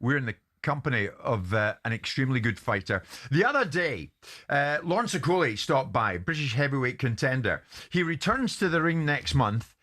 we're in the company of an extremely good fighter. The other day, Lawrence Okolie stopped by, British heavyweight contender. He returns to the ring next month.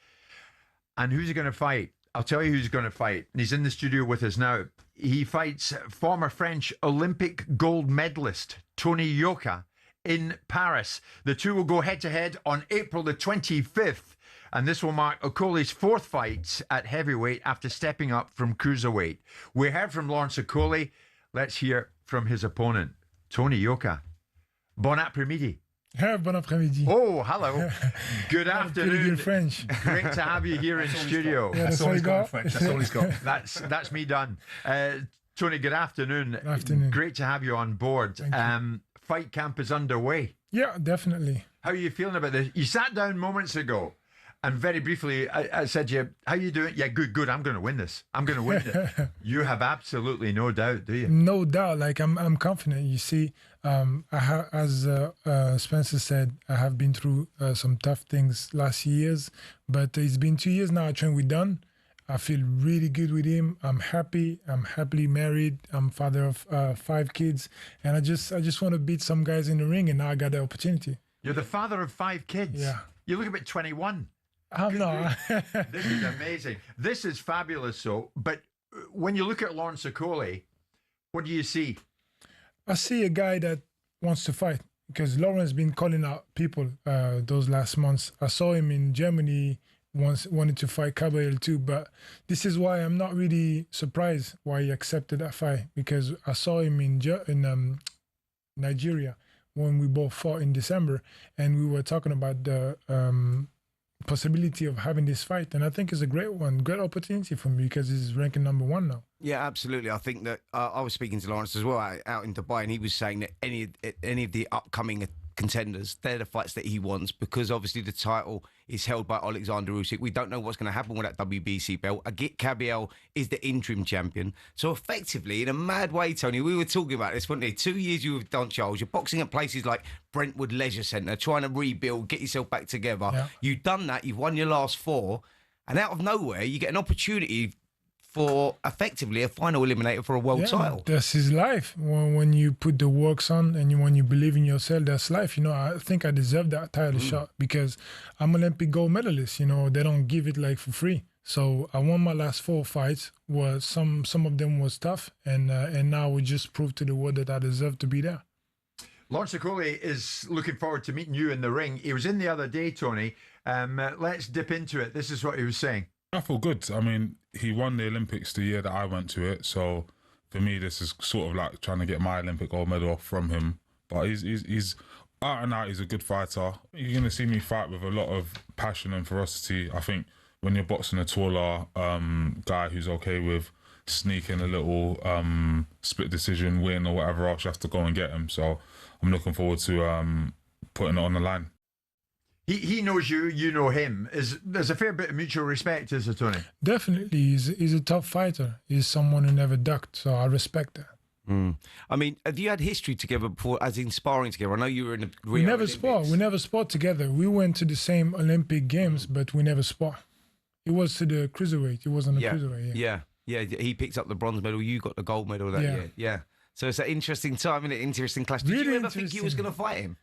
And who's he going to fight? I'll tell you who's going to fight. He's in the studio with us now. He fights former French Olympic gold medalist Tony Yoka in Paris. The two will go head-to-head on April the 25th. And this will mark Okolie's fourth fight at heavyweight after stepping up from cruiserweight. We heard from Lawrence Okolie. Let's hear from his opponent, Tony Yoka. Bon après-midi. Bon après-midi. Oh, hello. Good afternoon. Good French. Great to have you here in studio. Yeah, That's all he's got in French. That's all he's got. That's me done. Tony, good afternoon. Good afternoon. Great to have you on board. Thank you. Fight camp is underway. Yeah, definitely. How are you feeling about this? You sat down moments ago and very briefly I said to you, how you doing? Yeah, good. I'm going to win this. I'm going to win it. You have absolutely no doubt, do you? No doubt. Like I'm confident. You see, as Spencer said, I have been through some tough things last years, but it's been 2 years now. I train with Don. I feel really good with him. I'm happy. I'm happily married. I'm father of 5 kids, and I just want to beat some guys in the ring, and now I got the opportunity. You're the father of 5 kids. Yeah. You look about 21. I'm not. This is amazing. This is fabulous. So, but when you look at Lawrence Okolie, what do you see? I see a guy that wants to fight because Lawrence been calling out people those last months. I saw him in Germany once, wanted to fight Caballero too, but this is why I'm not really surprised why he accepted that fight, because I saw him in Nigeria when we both fought in December, and we were talking about the possibility of having this fight, and I think it's a great opportunity for me because he's ranking #1 now. Yeah, absolutely. I think that I was speaking to Lawrence as well out in Dubai, and he was saying that any of the upcoming contenders, they're the fights that he wants, because obviously the title is held by Alexander Usyk. We don't know what's going to happen with that WBC belt. Agit Kabayel is the interim champion. So effectively, in a mad way, Tony, we were talking about this, weren't we? 2 years you were Don Charles. You're boxing at places like Brentwood Leisure Centre, trying to rebuild, get yourself back together. Yeah. You've done that. You've won your last 4. And out of nowhere, you get an opportunity for effectively a final eliminator for a world title. That's his life. When you put the works on and when you believe in yourself, that's life. You know, I think I deserve that title shot because I'm Olympic gold medalist. You know, they don't give it like for free. So I won my last 4 fights. Some of them was tough, and now we just proved to the world that I deserve to be there. Lawrence Okolie is looking forward to meeting you in the ring. He was in the other day, Tony. Let's dip into it. This is what he was saying. I feel good. I mean, he won the Olympics the year that I went to it. So for me, this is sort of like trying to get my Olympic gold medal from him. But he's out and out, he's a good fighter. You're going to see me fight with a lot of passion and ferocity. I think when you're boxing a taller guy who's okay with sneaking a little split decision win or whatever else, you have to go and get him. So I'm looking forward to putting it on the line. He knows you, you know him. There's a fair bit of mutual respect, is there, Tony? Definitely. He's a tough fighter. He's someone who never ducked, so I respect that. I mean, have you had history together before, as in sparring together? I know you were in the Rio Olympics. We never sport together. We went to the same Olympic Games, but we never sport. It was to the cruiserweight. It was on the cruiserweight. Yeah. He picked up the bronze medal. You got the gold medal that year. Yeah. So it's an interesting time and an interesting clash. Did you ever think you was going to fight him?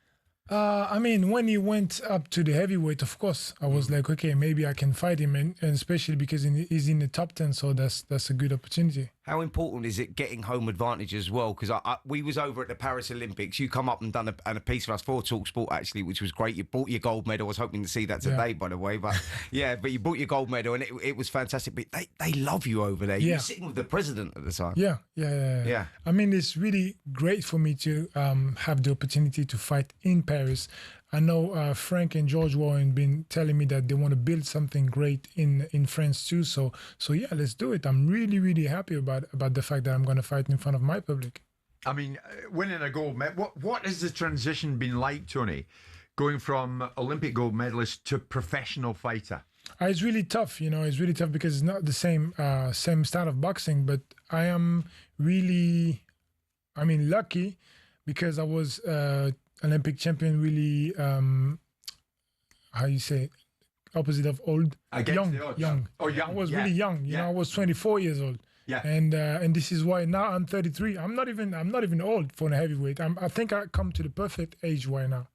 I mean, when he went up to the heavyweight, of course, I was like, okay, maybe I can fight him, and especially because he's in the top 10, so that's a good opportunity. How important is it getting home advantage as well? Because we was over at the Paris Olympics. You come up and done a piece for us for talkSPORT, actually, which was great. You brought your gold medal. I was hoping to see that today, by the way. But but you brought your gold medal, and it was fantastic. But they love you over there. You were sitting with the president at the time. Yeah. I mean, it's really great for me to have the opportunity to fight in Paris. I know Frank and George Warren been telling me that they want to build something great in France too. So yeah, let's do it. I'm really, really happy about the fact that I'm going to fight in front of my public. I mean, winning a gold medal. What has the transition been like, Tony, going from Olympic gold medalist to professional fighter? It's really tough. You know, it's really tough because it's not the same style of boxing. But I am really, lucky because I was Olympic champion, really, how you say, opposite of old, young. Oh, young. I was really young. You know, I was 24 years old. Yeah. And this is why now I'm 33. I'm not even old for a heavyweight. I think I come to the perfect age right now.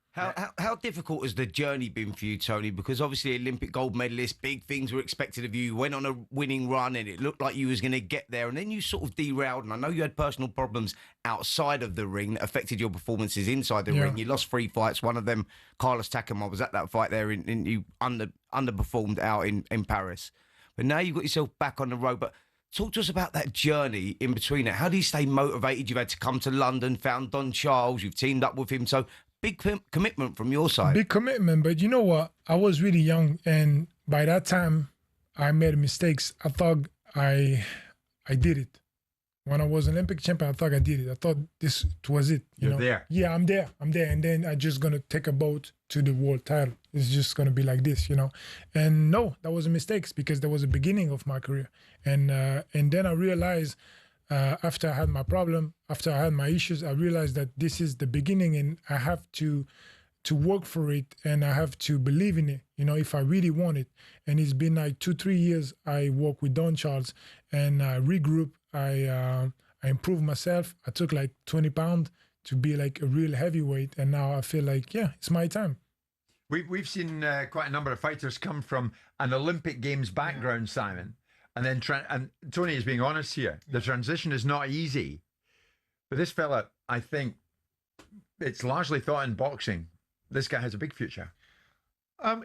How difficult has the journey been for you, Tony? Because obviously Olympic gold medalist, big things were expected of you. You went on a winning run and it looked like you was going to get there. And then you sort of derailed. And I know you had personal problems outside of the ring that affected your performances inside the ring. You lost 3 fights. One of them, Carlos Takam, I was at that fight there and you underperformed out in Paris. But now you've got yourself back on the road. But talk to us about that journey in between it. How do you stay motivated? You've had to come to London, found Don Charles, you've teamed up with him. So big commitment from your side. Big commitment, but you know what? I was really young, and by that time, I made mistakes. I thought I did it. When I was Olympic champion, I thought I did it. I thought this was it. You know? There. Yeah, I'm there. And then I'm just going to take a boat to the world title. It's just going to be like this, you know? And no, that was a mistake because that was the beginning of my career. And then I realized after I had my problem, after I had my issues, I realized that this is the beginning and I have to work for it and I have to believe in it, you know, if I really want it. And it's been like 2-3 years I work with Don Charles and I regroup. I improved myself. I took like 20 pounds to be like a real heavyweight. And now I feel like, yeah, it's my time. We've seen quite a number of fighters come from an Olympic Games background, Simon. And then, and Tony is being honest here, the transition is not easy. But this fella, I think, it's largely thought in boxing, this guy has a big future.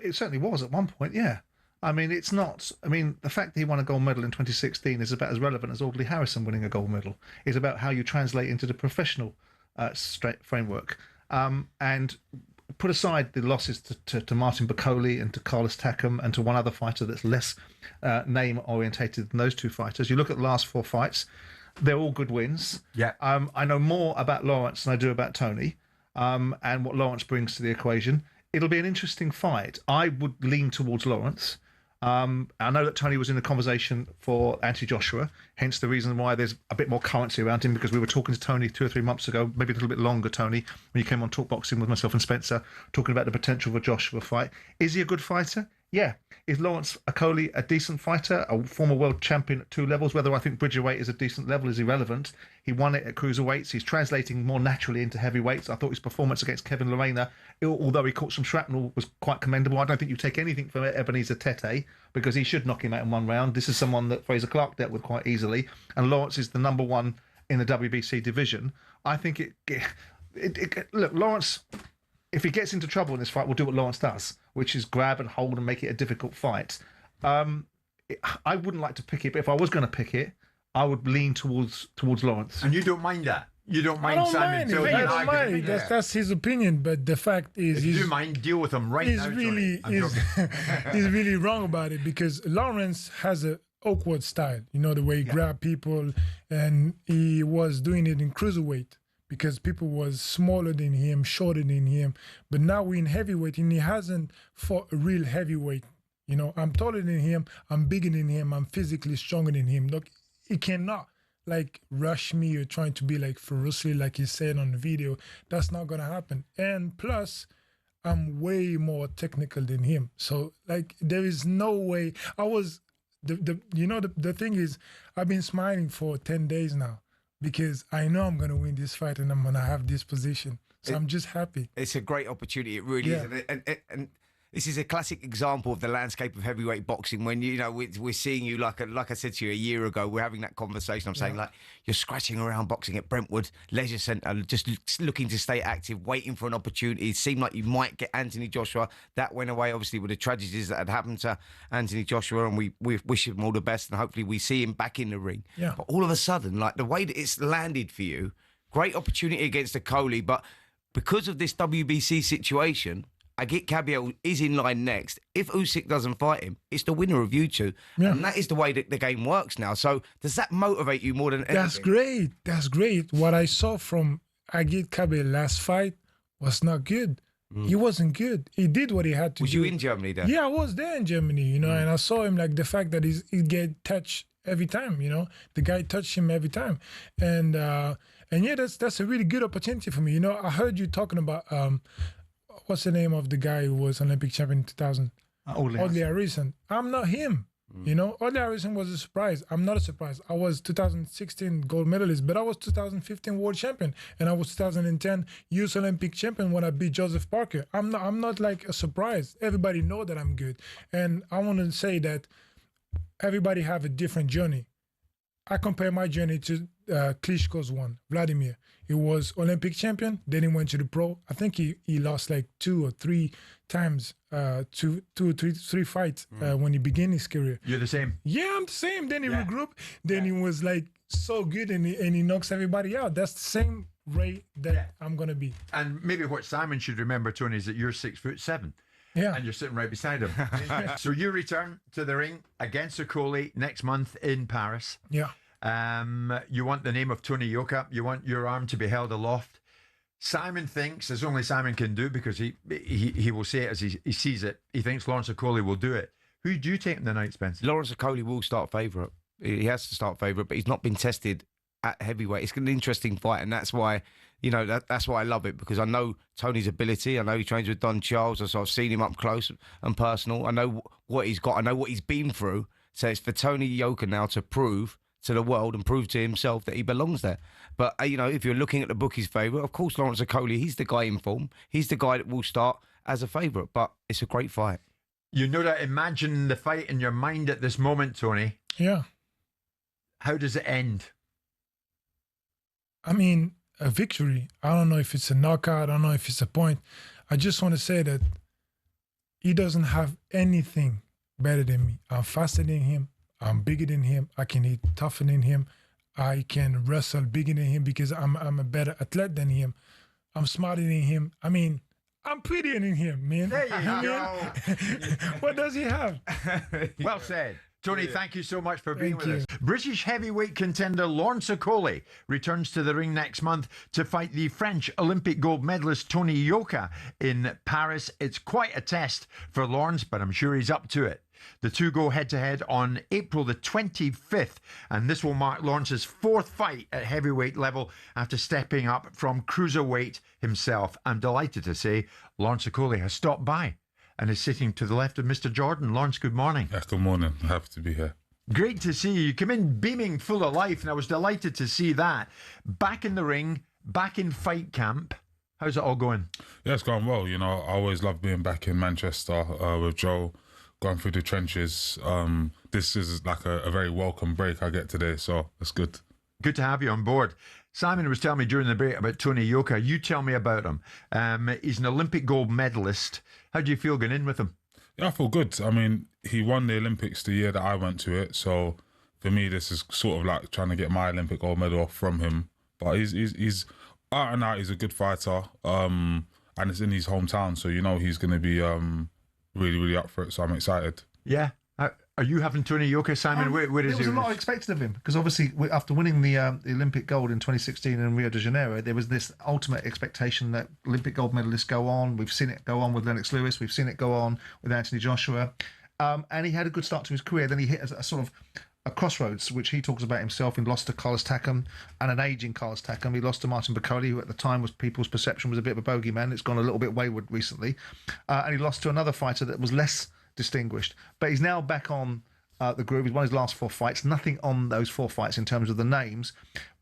It certainly was at one point, yeah. I mean, it's not. I mean, the fact that he won a gold medal in 2016 is about as relevant as Audley Harrison winning a gold medal. It's about how you translate into the professional framework. And put aside the losses to Martin Okolie and to Carlos Takam and to one other fighter that's less name-orientated than those two fighters. You look at the last 4 fights, they're all good wins. Yeah. I know more about Lawrence than I do about Tony and what Lawrence brings to the equation. It'll be an interesting fight. I would lean towards Lawrence. I know that Tony was in the conversation for Anthony Joshua, hence the reason why there's a bit more currency around him, because we were talking to Tony 2 or 3 months ago, maybe a little bit longer, Tony, when you came on Talk Boxing with myself and Spencer, talking about the potential of a Joshua fight. Is he a good fighter? Yeah. Is Lawrence Okolie a decent fighter, a former world champion at 2 levels? Whether I think Bridgerweight is a decent level is irrelevant. He won it at cruiserweights. He's translating more naturally into heavyweights. I thought his performance against Kevin Lorena, although he caught some shrapnel, was quite commendable. I don't think you take anything from Ebenezer Tete because he should knock him out in 1 round. This is someone that Fraser Clark dealt with quite easily. And Lawrence is the number 1 in the WBC division. I think look, Lawrence, if he gets into trouble in this fight, will do what Lawrence does, which is grab and hold and make it a difficult fight. I wouldn't like to pick it, but if I was going to pick it, I would lean towards Lawrence. And you don't mind that? You don't mind I don't Simon mind Phil? it. I don't mind it. That's his opinion. But the fact is, if you do mind, deal with him right now. He's really wrong about it because Lawrence has an awkward style. You know, the way he grab people, and he was doing it in cruiserweight because people was smaller than him, shorter than him. But now we're in heavyweight, and he hasn't fought a real heavyweight. You know, I'm taller than him, I'm bigger than him, I'm physically stronger than him. Look, he cannot like rush me or trying to be like ferociously like he said on the video. That's not gonna happen. And plus, I'm way more technical than him. So like there is no way. The thing is, I've been smiling for 10 days now because I know I'm gonna win this fight and I'm gonna have this position. So I'm just happy. It's a great opportunity. It really is. And this is a classic example of the landscape of heavyweight boxing when, you know, we're seeing you, like I said to you a year ago, we're having that conversation. I'm saying, like, you're scratching around boxing at Brentwood Leisure Centre, just looking to stay active, waiting for an opportunity. It seemed like you might get Anthony Joshua. That went away, obviously, with the tragedies that had happened to Anthony Joshua, and we wish him all the best, and hopefully we see him back in the ring. Yeah. But all of a sudden, like, the way that it's landed for you, great opportunity against Okolie, but because of this WBC situation, Agit Kabiel is in line next. If Usyk doesn't fight him, it's the winner of you two. Yeah. And that is the way that the game works now. So does that motivate you more than anything? That's great. That's great. What I saw from Agit Kabiel last fight was not good. He wasn't good. He did what he had to do. Was you in Germany then? Yeah, I was there in Germany, you know, and I saw him, like, the fact that he get touched every time, you know. The guy touched him every time. And yeah, that's a really good opportunity for me. You know, I heard you talking about... what's the name of the guy who was Olympic champion in 2000? Audley Harrison. I'm not him. You know, Okolie Harrison was a surprise. I'm not a surprise. I was 2016 gold medalist, but I was 2015 world champion, and I was 2010 Youth Olympic champion when I beat Joseph Parker. I'm not like a surprise. Everybody know that I'm good, and I want to say that everybody have a different journey. I compare my journey to Klitschko's one, Vladimir. He was Olympic champion, then he went to the pro. I think he lost like 2 or 3 times, two or three fights when he began his career. You're the same. Yeah, I'm the same. Then he regrouped. Then he was like so good, and he knocks everybody out. That's the same rate that I'm gonna be. And maybe what Simon should remember, Tony, is that you're 6'7". Yeah. And you're sitting right beside him. So you return to the ring against Okolie next month in Paris. Yeah. You want the name of Tony Yoka. You want your arm to be held aloft. Simon thinks, as only Simon can do, because he will say it as he sees it, he thinks Lawrence Okolie will do it. Who do you take in the night, Spencer? Lawrence Okolie will start favourite. He has to start favourite, but he's not been tested at heavyweight. It's an interesting fight, and that's why, that's why I love it, because I know Tony's ability. I know he trains with Don Charles, so I've seen him up close and personal. I know what he's got. I know what he's been through. So it's for Tony Yoka now to prove to the world and prove to himself that he belongs there. But, if you're looking at the bookies' favourite, of course, Lawrence Okolie, he's the guy in form. He's the guy that will start as a favourite, but it's a great fight. You know that, imagine the fight in your mind at this moment, Tony. Yeah. How does it end? I mean, a victory. I don't know if it's a knockout. I don't know if it's a point. I just want to say that he doesn't have anything better than me. I'm faster than him. I'm bigger than him. I can hit tougher than him. I can wrestle bigger than him because I'm a better athlete than him. I'm smarter than him. I mean, I'm prettier than him, man. There you go. What does he have? Well said. Tony, thank you so much for being Thank with you. us. British heavyweight contender Lawrence Okolie returns to the ring next month to fight the French Olympic gold medalist Tony Yoka in Paris. It's quite a test for Lawrence, but I'm sure he's up to it. The two go head-to-head on April the 25th, and this will mark Lawrence's 4th fight at heavyweight level after stepping up from cruiserweight himself. I'm delighted to say Lawrence Okolie has stopped by and is sitting to the left of Mr. Jordan. Lawrence, good morning. Yeah, good morning. Happy to be here. Great to see you. You come in beaming, full of life, and I was delighted to see that. Back in the ring, back in fight camp. How's it all going? Yeah, it's going well. I always love being back in Manchester with Joe, going through the trenches. This is like a very welcome break I get today, so it's good. Good to have you on board. Simon was telling me during the break about Tony Yoka. You tell me about him. He's an Olympic gold medalist. How do you feel going in with him? Yeah, I feel good. I mean, he won the Olympics the year that I went to it, so for me, this is sort of like trying to get my Olympic gold medal from him. But he's out and out. He's a good fighter, and it's in his hometown, so he's going to be really, really up for it. So I'm excited. Yeah. Are you having Tony Yoka, Simon? Where is he? There was a lot expected of him because obviously after winning the Olympic gold in 2016 in Rio de Janeiro, there was this ultimate expectation that Olympic gold medalists go on. We've seen it go on with Lennox Lewis. We've seen it go on with Anthony Joshua. And he had a good start to his career. Then he hit a sort of a crossroads, which he talks about himself. He lost to Carlos Takam and an aging Carlos Takam. He lost to Martin Bakoli, who at the time was people's perception was a bit of a bogeyman. It's gone a little bit wayward recently. And he lost to another fighter that was less distinguished. But he's now back on the groove. He's won his last 4 fights. Nothing on those 4 fights in terms of the names.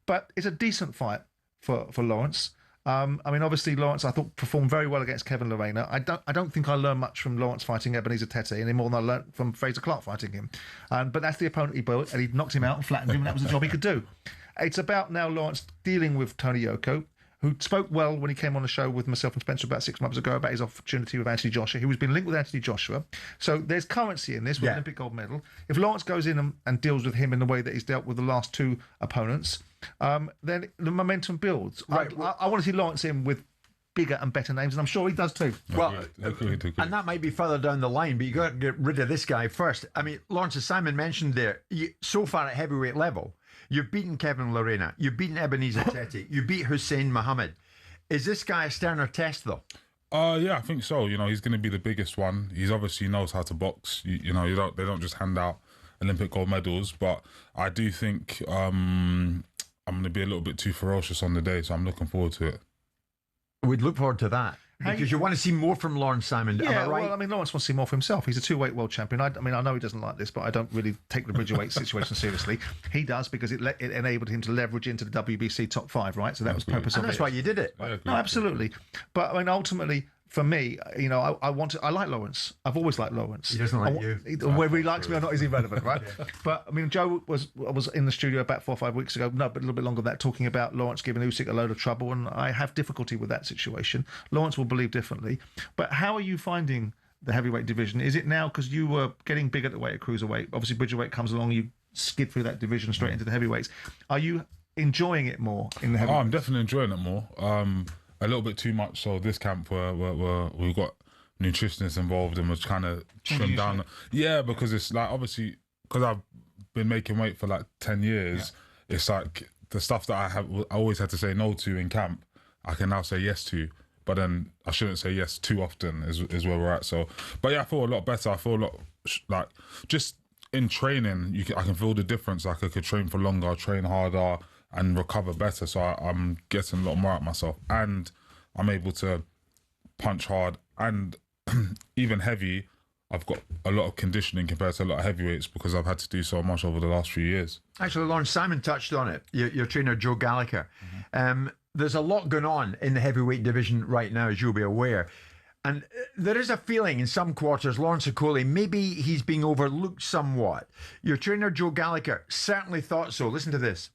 But it's a decent fight for Lawrence. I mean, obviously, Lawrence, I thought, performed very well against Kevin Lorena. I don't think I learned much from Lawrence fighting Ebenezer Tete any more than I learned from Fraser Clark fighting him. But that's the opponent he built, and he knocked him out and flattened him, and that was the job he could do. It's about now Lawrence dealing with Tony Yoka, who spoke well when he came on the show with myself and Spencer about 6 months ago about his opportunity with Anthony Joshua, who has been linked with Anthony Joshua. So there's currency in this with Olympic gold medal. If Lawrence goes in and deals with him in the way that he's dealt with the last 2 opponents, then the momentum builds. Right. Mm-hmm. I want to see Lawrence in with bigger and better names, and I'm sure he does too. Well, Agreed. and that might be further down the line, but you got to get rid of this guy first. I mean, Lawrence, as Simon mentioned there, so far at heavyweight level, you've beaten Kevin Lorena, you've beaten Ebenezer Tete, you beat Hussein Mohammed. Is this guy a sterner test, though? Yeah, I think so. He's going to be the biggest one. He's obviously knows how to box. They don't just hand out Olympic gold medals, but I do think I'm going to be a little bit too ferocious on the day, so I'm looking forward to it. We'd look forward to that. Because you want to see more from Lawrence Simon. Am Yeah, I right? well, I mean, Lawrence wants to see more for himself. He's a two-weight world champion. I mean, I know he doesn't like this, but I don't really take the bridgerweight situation seriously. He does because it enabled him to leverage into the WBC top 5, right? So that was the purpose of it. And that's why you did it. No, absolutely. But I mean, ultimately, for me, you know, I like Lawrence. I've always liked Lawrence. He doesn't like you. Whether he likes me or not is irrelevant, right? But I mean, Joe was in the studio about 4 or 5 weeks ago, no, but a little bit longer than that, talking about Lawrence giving Usyk a load of trouble, and I have difficulty with that situation. Lawrence will believe differently. But how are you finding the heavyweight division? Is it now because you were getting big at the weight at cruiserweight? Obviously, bridgerweight comes along, you skid through that division straight into the heavyweights. Are you enjoying it more in the heavyweights? Oh, I'm definitely enjoying it more. A little bit too much. So this camp where we got nutritionists involved and was kind of trimmed down. Yeah, because it's like, obviously, because I've been making weight for like 10 years, it's like the stuff that I always had to say no to in camp, I can now say yes to. But then I shouldn't say yes too often is where we're at. So, but yeah, I feel a lot better. I feel a lot like just in training, I can feel the difference. Like I could train for longer, train harder, and recover better. So I'm getting a lot more out of myself, and I'm able to punch hard and even heavy. I've got a lot of conditioning compared to a lot of heavyweights because I've had to do so much over the last few years. Actually, Lawrence, Simon touched on it. Your trainer, Joe Gallagher. There's a lot going on in the heavyweight division right now, as you'll be aware. And there is a feeling in some quarters, Lawrence Okolie, maybe he's being overlooked somewhat. Your trainer, Joe Gallagher, certainly thought so. Listen to this.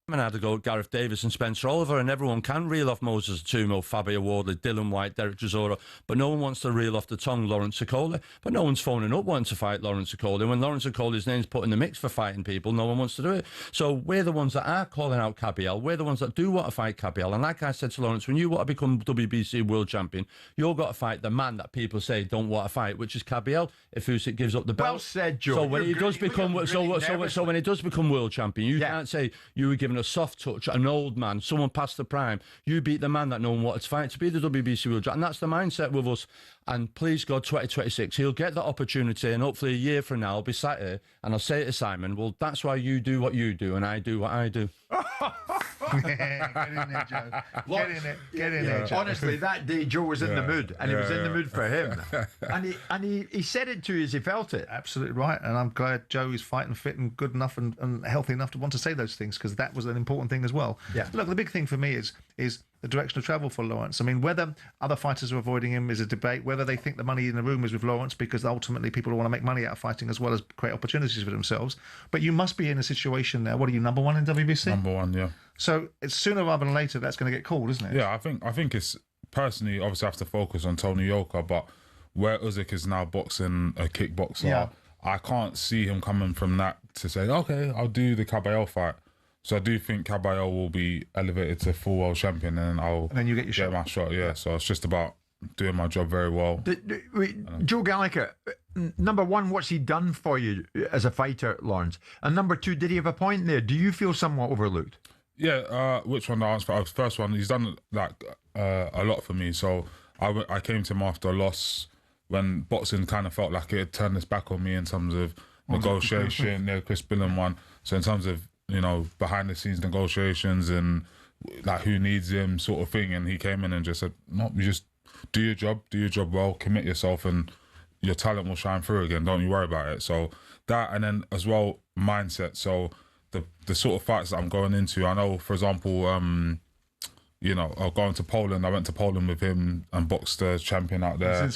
I had to go Gareth Davis and Spencer Oliver, and everyone can reel off Moses Atumo, Fabio Wardley, Dylan White, Derek Chisora, but no one wants to reel off the tongue Lawrence Okolie. But no one's phoning up wanting to fight Lawrence Okolie. When Lawrence Okolie's name's put in the mix for fighting people, no one wants to do it. So we're the ones that are calling out Kabiel. We're the ones that do want to fight Kabiel. And like I said to Lawrence, when you want to become WBC world champion, you've got to fight the man that people say don't want to fight, which is Kabiel. If Usyk gives up the belt, Well said, Joe. So when You're he does become when he does become world champion, you can't say you were given a soft touch, an old man, someone past the prime. You beat the man that no one wanted to fight to be the WBC world champion, and that's the mindset with us. And please God, 2026, he'll get that opportunity, and hopefully a year from now I'll be sat here and I'll say to Simon, well, that's why you do what you do and I do what I do. Get in there, Joe. Get in there, Joe. Honestly, that day Joe was in the mood, and he was in the mood for him. And he said it to you as he felt it. Absolutely right, and I'm glad Joe is fighting fit and good enough and healthy enough to want to say those things, because that was an important thing as well. Yeah. Look, the big thing for me is the direction of travel for Lawrence. I mean, whether other fighters are avoiding him is a debate. Whether they think the money in the room is with Lawrence, because ultimately people want to make money out of fighting as well as create opportunities for themselves. But you must be in a situation now. What are you, number one in WBC? Number one, yeah. So it's sooner rather than later that's going to get called, isn't it? Yeah, I think it's personally, obviously I have to focus on Tony Yoka, but where Usyk is now boxing a kickboxer, I can't see him coming from that to say, okay, I'll do the Kabayel fight. So I do think Kabayel will be elevated to full world champion, and then you get your my shot. Yeah, so it's just about doing my job very well. Joe Gallagher, number one, what's he done for you as a fighter, Lawrence? And number two, did he have a point there? Do you feel somewhat overlooked? Yeah, which one to answer for? First one, he's done like a lot for me. So I came to him after a loss when boxing kind of felt like it had turned its back on me in terms of negotiation. Yeah, Chris Billen won. So in terms of, you know, behind the scenes negotiations and like who needs him sort of thing, and he came in and just said, no, you just do your job well, commit yourself, and your talent will shine through again. Don't you worry about it. So that, and then as well, mindset. So the sort of fights that I'm going into, I know, for example, you know, I'll go into Poland. I went to Poland with him and boxed the champion out there.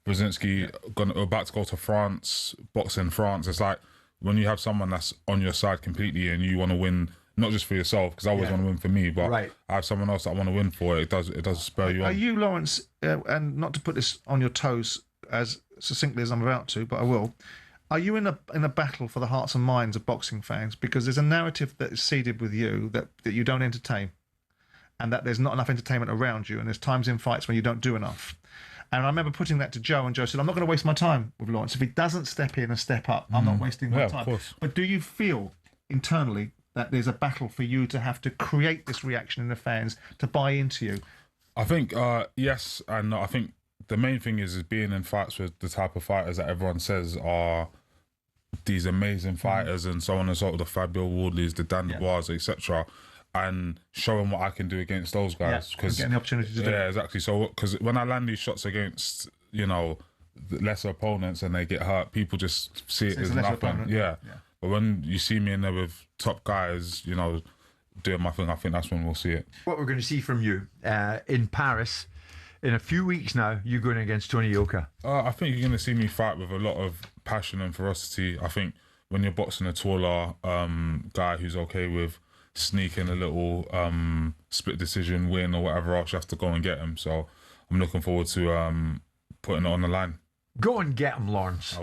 Brzezinski, about to go to France, box in France. It's like when you have someone that's on your side completely and you want to win, not just for yourself, because I always want to win for me, but I have someone else that I want to win for. It does spur you on. Are you, Lawrence, and not to put this on your toes as succinctly as I'm about to, but I will, are you in a battle for the hearts and minds of boxing fans? Because there's a narrative that is seeded with you that you don't entertain, and that there's not enough entertainment around you, and there's times in fights when you don't do enough. And I remember putting that to Joe, and Joe said, I'm not going to waste my time with Lawrence. If he doesn't step in and step up, I'm not wasting my time. Of course. But do you feel internally that there's a battle for you to have to create this reaction in the fans to buy into you? I think yes and no. I think the main thing is being in fights with the type of fighters that everyone says are these amazing fighters and so on and so forth, the Fabio Wardleys, the Dan Dubois, etc. and showing what I can do against those guys. and getting the opportunity to do it. Yeah, exactly. So because when I land these shots against, you know, the lesser opponents and they get hurt, people just see it It's as a lesser nothing. opponent. Yeah. Yeah. But when you see me in there with top guys, you know, doing my thing, I think that's when we'll see it. What we're going to see from you in Paris in a few weeks now, you're going against Tony Yoka. I think you're going to see me fight with a lot of passion and ferocity. I think when you're boxing a taller guy who's okay with sneaking a little split decision win or whatever else, you have to go and get him. So I'm looking forward to putting it on the line. Go and get him, Lawrence.